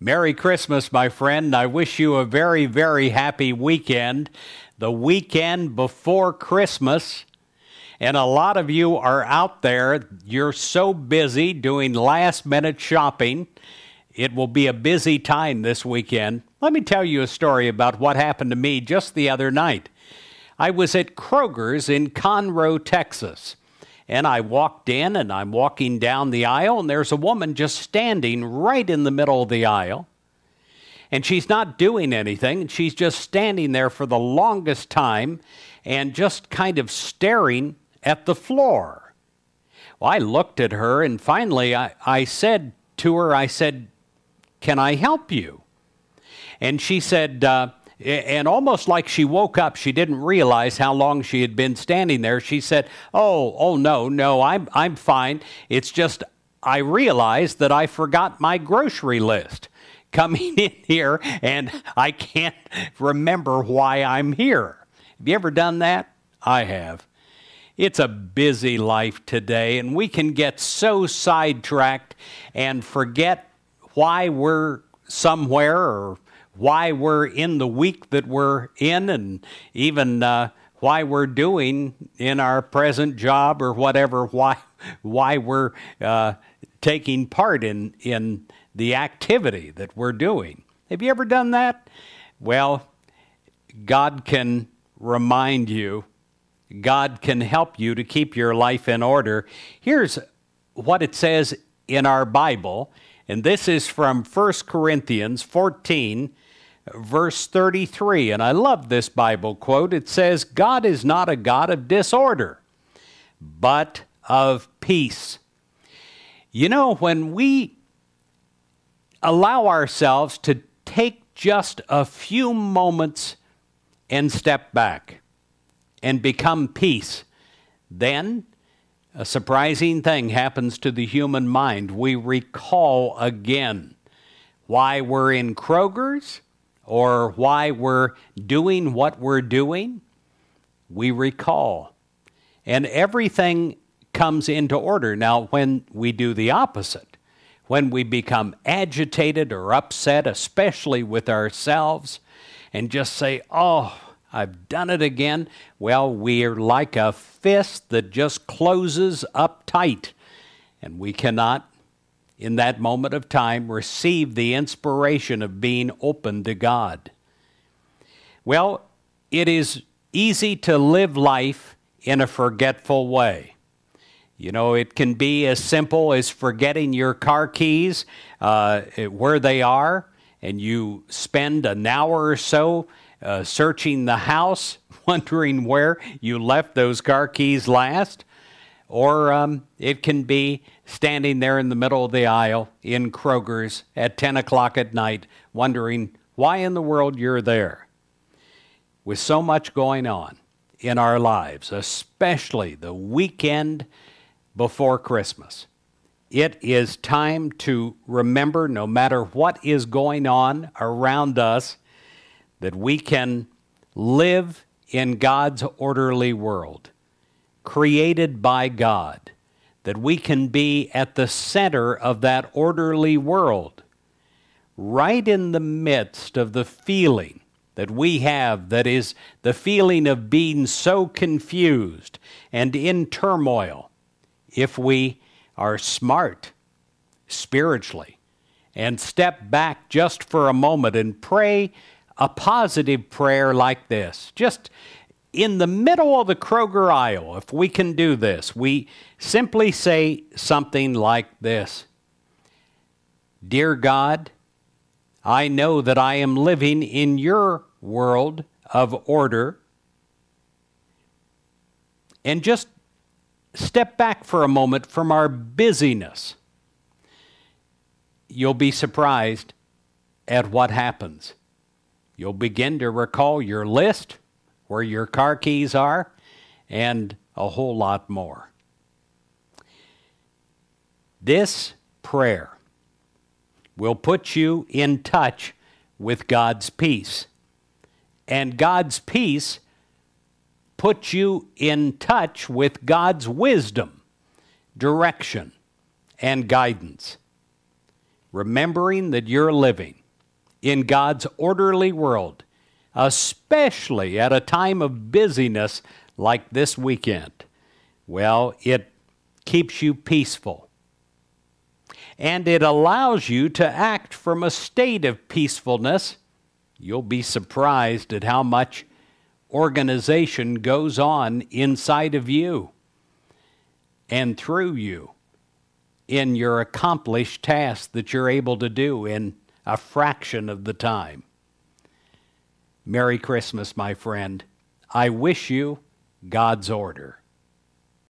Merry Christmas, my friend. I wish you a very, very happy weekend. The weekend before Christmas. And a lot of you are out there. You're so busy doing last-minute shopping. It will be a busy time this weekend. Let me tell you a story about what happened to me just the other night. I was at Kroger's in Conroe, Texas. And I walked in, and I'm walking down the aisle, and there's a woman just standing right in the middle of the aisle. And she's not doing anything. She's just standing there for the longest time and just kind of staring at the floor. Well, I looked at her, and finally I said to her, I said, "Can I help you?" And she said, and almost like she woke up, she didn't realize how long she had been standing there. She said, no, I'm fine. It's just I realized that I forgot my grocery list coming in here, and I can't remember why I'm here. Have you ever done that? I have. It's a busy life today, and we can get so sidetracked and forget why we're somewhere or why we're in the week that we're in, and even why we're doing in our present job or whatever, why we're taking part in the activity that we're doing. Have you ever done that? Well, God can remind you. God can help you to keep your life in order. Here's what it says in our Bible, and this is from 1 Corinthians 14, verse 33, and I love this Bible quote. It says, "God is not a God of disorder, but of peace." You know, when we allow ourselves to take just a few moments and step back and become peace, then a surprising thing happens to the human mind. We recall again why we're in Kroger's, or why we're doing what we're doing. We recall. And everything comes into order. Now, when we do the opposite, when we become agitated or upset, especially with ourselves, and just say, "Oh, I've done it again," well, we're like a fist that just closes up tight, and we cannot in that moment of time, receive the inspiration of being open to God. Well, it is easy to live life in a forgetful way. You know, it can be as simple as forgetting your car keys where they are, and you spend an hour or so searching the house, wondering where you left those car keys last. Or it can be standing there in the middle of the aisle in Kroger's at 10 o'clock at night, wondering why in the world you're there. With so much going on in our lives, especially the weekend before Christmas, it is time to remember, no matter what is going on around us, that we can live in God's orderly world, created by God, that we can be at the center of that orderly world, right in the midst of the feeling that we have, that is the feeling of being so confused and in turmoil. If we are smart spiritually and step back just for a moment and pray a positive prayer like this, just in the middle of the Kroger aisle, if we can do this, we simply say something like this: "Dear God, I know that I am living in your world of order," and just step back for a moment from our busyness. You'll be surprised at what happens. You'll begin to recall your list, where your car keys are, and a whole lot more. This prayer will put you in touch with God's peace, and God's peace puts you in touch with God's wisdom, direction, and guidance. remembering that you're living in God's orderly world, especially at a time of busyness like this weekend. Well, it keeps you peaceful. And it allows you to act from a state of peacefulness. You'll be surprised at how much organization goes on inside of you and through you in your accomplished tasks that you're able to do in a fraction of the time. Merry Christmas, my friend. I wish you God's order.